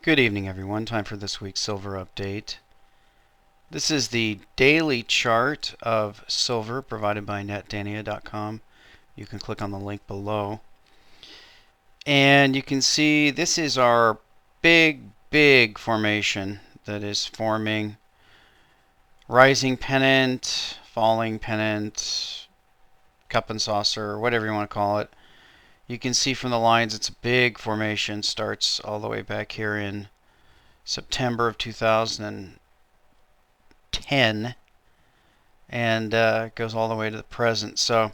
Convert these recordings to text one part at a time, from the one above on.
Good evening, everyone. Time for this week's silver update. This is the daily chart of silver provided by netdania.com. You can click on the link below. And you can see this is our big formation that is forming rising pennant, falling pennant, cup and saucer, whatever you want to call it. You can see from the lines it's a big formation, starts all the way back here in September of 2010 and goes all the way to the present. So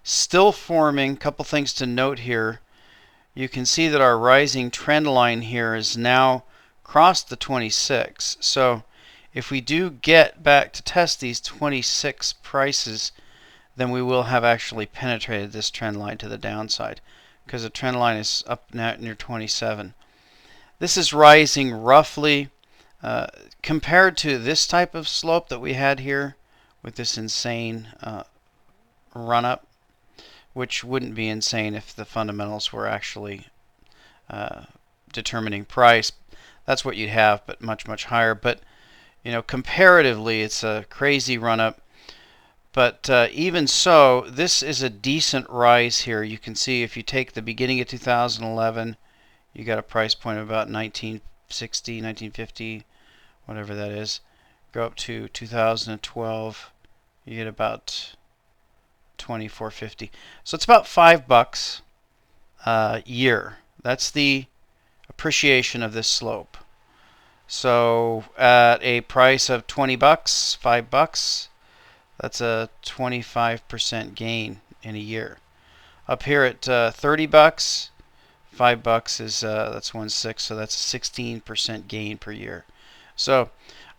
still forming. Couple things to note here. You can see that our rising trend line here is now crossed the 26. So if we do get back to test these 26 prices, then we will have actually penetrated this trend line to the downside, because the trend line is up now near 27. This is rising roughly compared to this type of slope that we had here with this insane run up, which wouldn't be insane if the fundamentals were actually determining price. That's what you'd have, but much higher. But you know, comparatively, it's a crazy run up. But even so, this is a decent rise here. You can see if you take the beginning of 2011, you got a price point of about 1960, 1950, whatever that is. Go up to 2012, you get about 24.50. So it's about $5 a year. That's the appreciation of this slope. So at a price of $20, $5, that's a 25% gain in a year. Up here at $30, $5 is that's 1/6, so that's a 16% gain per year. So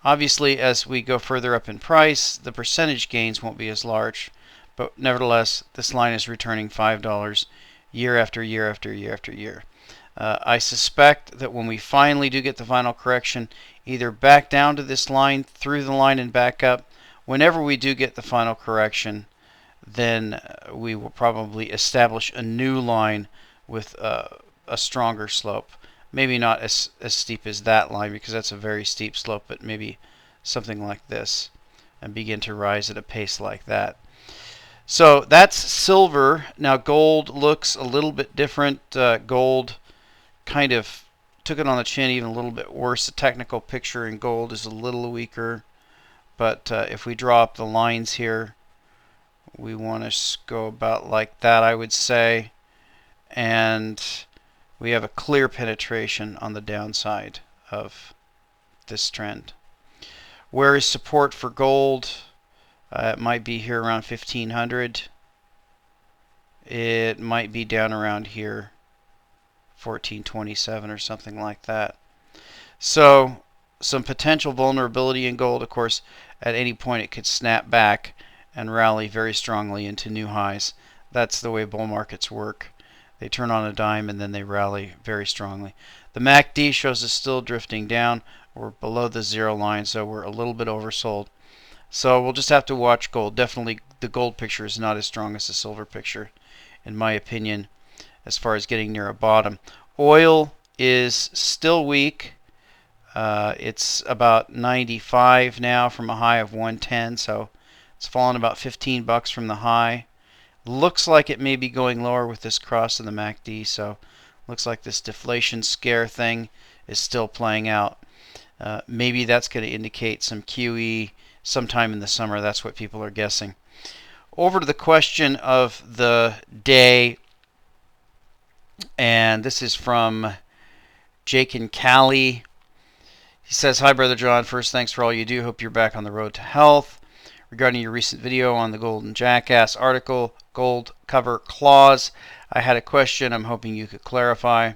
obviously, as we go further up in price, the percentage gains won't be as large, but nevertheless, this line is returning $5 year after year after year after year. I suspect that when we finally do get the final correction, either back down to this line, through the line, and back up, whenever we do get the final correction, then we will probably establish a new line with a stronger slope. Maybe not as steep as that line, because that's a very steep slope, but maybe something like this, and begin to rise at a pace like that. So that's silver. Now gold looks a little bit different. Gold kind of took it on the chin even a little bit worse. The technical picture in gold is a little weaker, but if we draw up the lines here, we want to go about like that, I would say, and we have a clear penetration on the downside of this trend. Where is support for gold? It might be here around 1500. It might be down around here, 1427 or something like that. So some potential vulnerability in gold. Of course, at any point it could snap back and rally very strongly into new highs. That's the way bull markets work. They turn on a dime and then they rally very strongly. The MACD shows us still drifting down. We're below the zero line, so we're a little bit oversold. So we'll just have to watch gold. Definitely the gold picture is not as strong as the silver picture, in my opinion, as far as getting near a bottom. Oil is still weak. It's about 95 now from a high of 110, so it's fallen about $15 from the high. Looks like it may be going lower with this cross in the MACD, so looks like this deflation scare thing is still playing out. Maybe that's going to indicate some QE sometime in the summer. That's what people are guessing. Over to the question of the day, and this is from Jake and Callie. He says, "Hi, Brother John. First, thanks for all you do. Hope you're back on the road to health. Regarding your recent video on the Golden Jackass article, gold cover clause, I had a question I'm hoping you could clarify.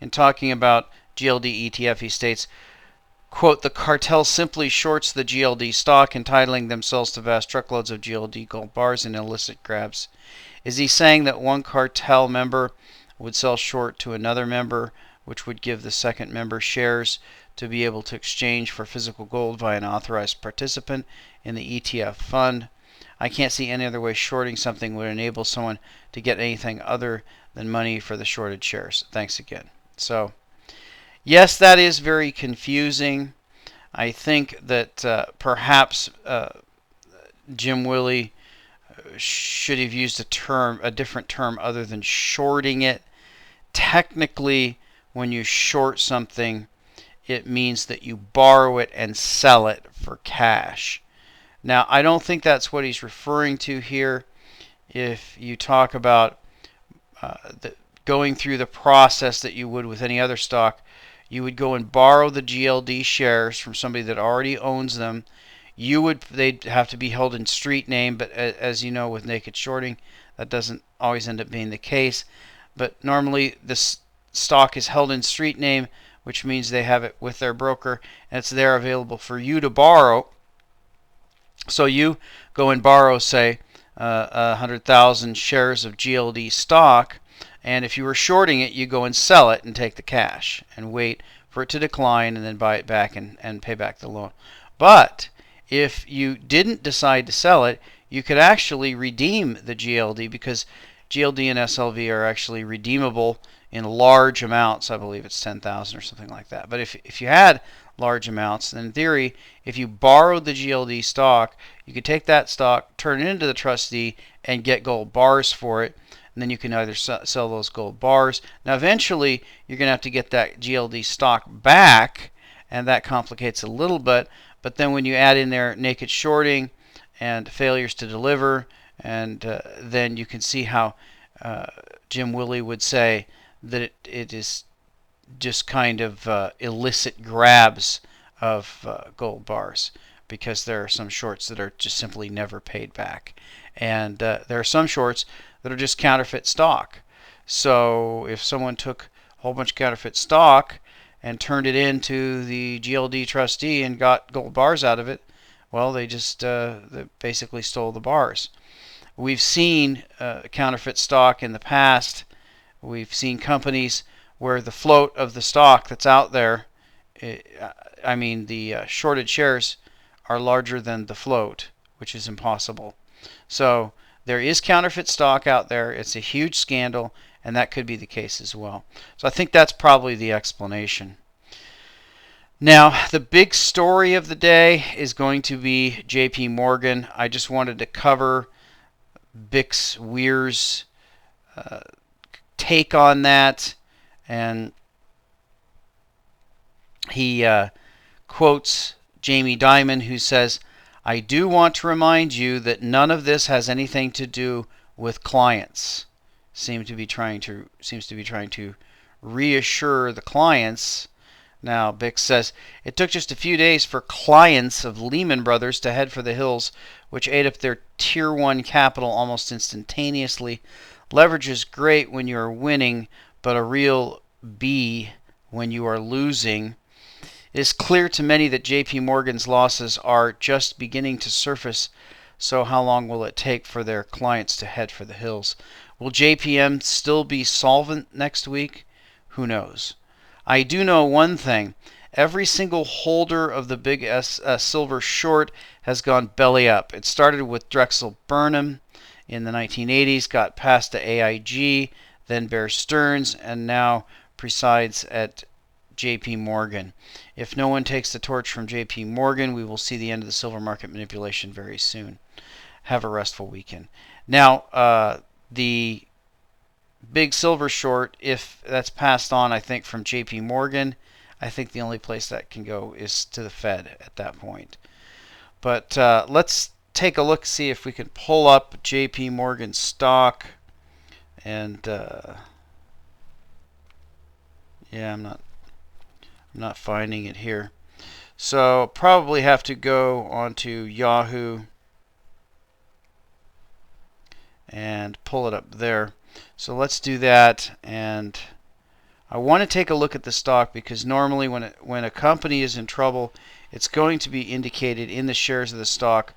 In talking about GLD ETF, he states, quote, the cartel simply shorts the GLD stock, entitling themselves to vast truckloads of GLD gold bars and illicit grabs. Is he saying that one cartel member would sell short to another member, which would give the second member shares to be able to exchange for physical gold via an authorized participant in the ETF fund? I can't see any other way shorting something would enable someone to get anything other than money for the shorted shares. Thanks again." So Yes, that is very confusing. I think that perhaps Jim Willie should have used a different term other than shorting it. Technically, when you short something, it means that you borrow it and sell it for cash. Now, I don't think that's what he's referring to here. If you talk about going through the process that you would with any other stock, you would go and borrow the GLD shares from somebody that already owns them. They'd have to be held in street name, but as you know, with naked shorting, that doesn't always end up being the case. But normally, this stock is held in street name, which means they have it with their broker, and it's there available for you to borrow. So you go and borrow, say, 100,000 shares of GLD stock, and if you were shorting it, you go and sell it and take the cash and wait for it to decline and then buy it back and pay back the loan. But if you didn't decide to sell it, you could actually redeem the GLD, because GLD and SLV are actually redeemable in large amounts. I believe it's 10,000 or something like that. But if you had large amounts, then in theory, if you borrowed the GLD stock, you could take that stock, turn it into the trustee, and get gold bars for it. And then you can either sell those gold bars. Now, eventually, you're going to have to get that GLD stock back, and that complicates a little bit. But then when you add in there naked shorting and failures to deliver, and then you can see how Jim Willie would say that it is just kind of illicit grabs of gold bars, because there are some shorts that are just simply never paid back. And there are some shorts that are just counterfeit stock. So if someone took a whole bunch of counterfeit stock and turned it into the GLD trustee and got gold bars out of it, well, they just they basically stole the bars. We've seen counterfeit stock in the past. We've seen companies where the float of the stock that's out there, the shorted shares are larger than the float, which is impossible. So there is counterfeit stock out there. It's a huge scandal, and that could be the case as well. So I think that's probably the explanation. Now, the big story of the day is going to be JP Morgan. I just wanted to cover Bix Weir's take on that, and he quotes Jamie Dimon, who says, "I do want to remind you that none of this has anything to do with clients." Seems to be trying to reassure the clients. Now, Bix says, "It took just a few days for clients of Lehman Brothers to head for the hills, which ate up their Tier 1 capital almost instantaneously. Leverage is great when you are winning, but a real B when you are losing. It is clear to many that JP Morgan's losses are just beginning to surface, so how long will it take for their clients to head for the hills? Will JPM still be solvent next week? Who knows? I do know one thing. Every single holder of the big silver short has gone belly up. It started with Drexel Burnham in the 1980s, got past to AIG, then Bear Stearns, and now presides at JP Morgan. If no one takes the torch from JP Morgan, we will see the end of the silver market manipulation very soon. Have a restful weekend." Now, the big silver short, if that's passed on, I think, from JP Morgan, I think the only place that can go is to the Fed at that point. But let's take a look, see if we can pull up JP Morgan stock. And yeah, I'm not finding it here. So probably have to go onto Yahoo and pull it up there. So let's do that, and I want to take a look at the stock, because normally when a company is in trouble, it's going to be indicated in the shares of the stock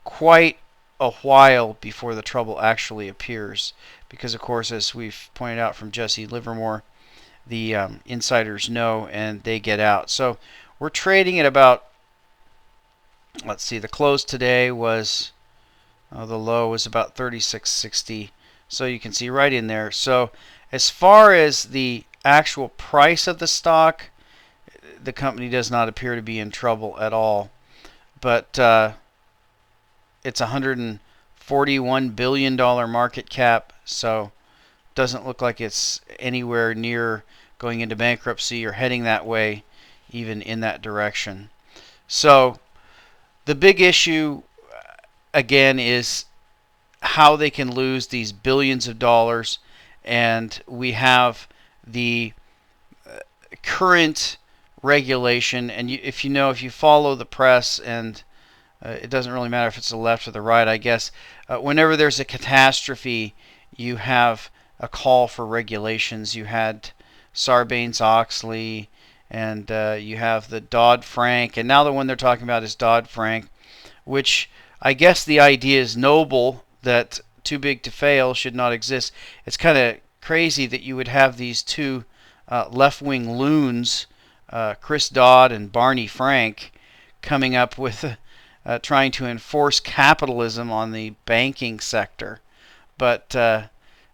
quite a while before the trouble actually appears, because of course, as we've pointed out from Jesse Livermore, the insiders know and they get out. So we're trading at about, let's see, the close today was, the low was about 36.60. So you can see right in there. So as far as the actual price of the stock, the company does not appear to be in trouble at all. But it's a $141 billion market cap, so doesn't look like it's anywhere near going into bankruptcy or heading that way, even in that direction. So the big issue, again, is how they can lose these billions of dollars. And we have the current regulation, and if you follow the press, and it doesn't really matter if it's the left or the right, I guess, whenever there's a catastrophe, you have a call for regulations. You had Sarbanes-Oxley, and you have the Dodd-Frank, and now the one they're talking about is Dodd-Frank, which I guess the idea is noble, that too big to fail should not exist. It's kind of crazy that you would have these two left-wing loons, Chris Dodd and Barney Frank, coming up with trying to enforce capitalism on the banking sector. But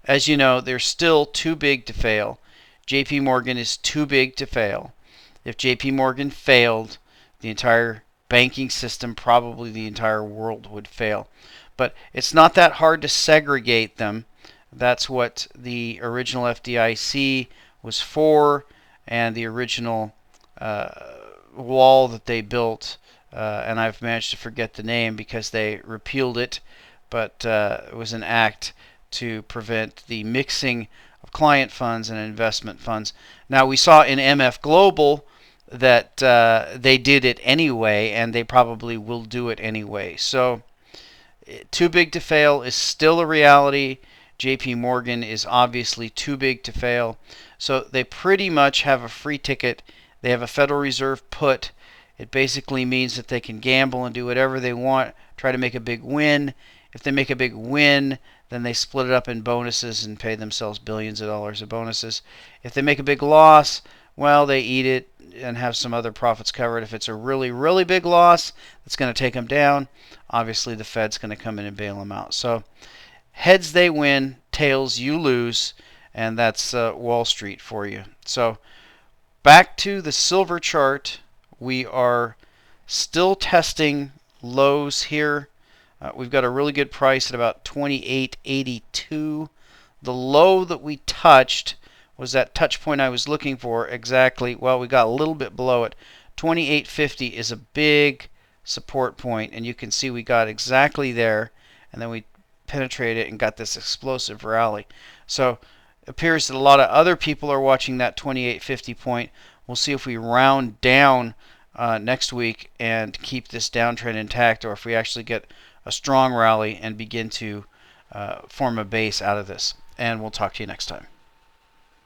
as you know, they're still too big to fail. JP Morgan is too big to fail. If JP Morgan failed, the entire banking system, probably the entire world, would fail. But it's not that hard to segregate them. That's what the original FDIC was for, and the original wall that they built, and I've managed to forget the name because they repealed it, but it was an act to prevent the mixing of client funds and investment funds. Now, we saw in MF Global that they did it anyway, and they probably will do it anyway. So too big to fail is still a reality. JP Morgan is obviously too big to fail. So they pretty much have a free ticket. They have a Federal Reserve put. It basically means that they can gamble and do whatever they want, try to make a big win. If they make a big win, then they split it up in bonuses and pay themselves billions of dollars of bonuses. If they make a big loss, well, they eat it and have some other profits covered. If it's a really, really big loss that's going to take them down, obviously the Fed's going to come in and bail them out. So heads they win, tails you lose, and that's Wall Street for you. So back to the silver chart. We are still testing lows here. We've got a really good price at about 28.82. The low that we touched was that touch point I was looking for exactly. Well, we got a little bit below it. 28.50 is a big support point, and you can see we got exactly there, and then we penetrated it and got this explosive rally. So it appears that a lot of other people are watching that 28.50 point. We'll see if we round down next week and keep this downtrend intact, or if we actually get a strong rally and begin to form a base out of this. And we'll talk to you next time.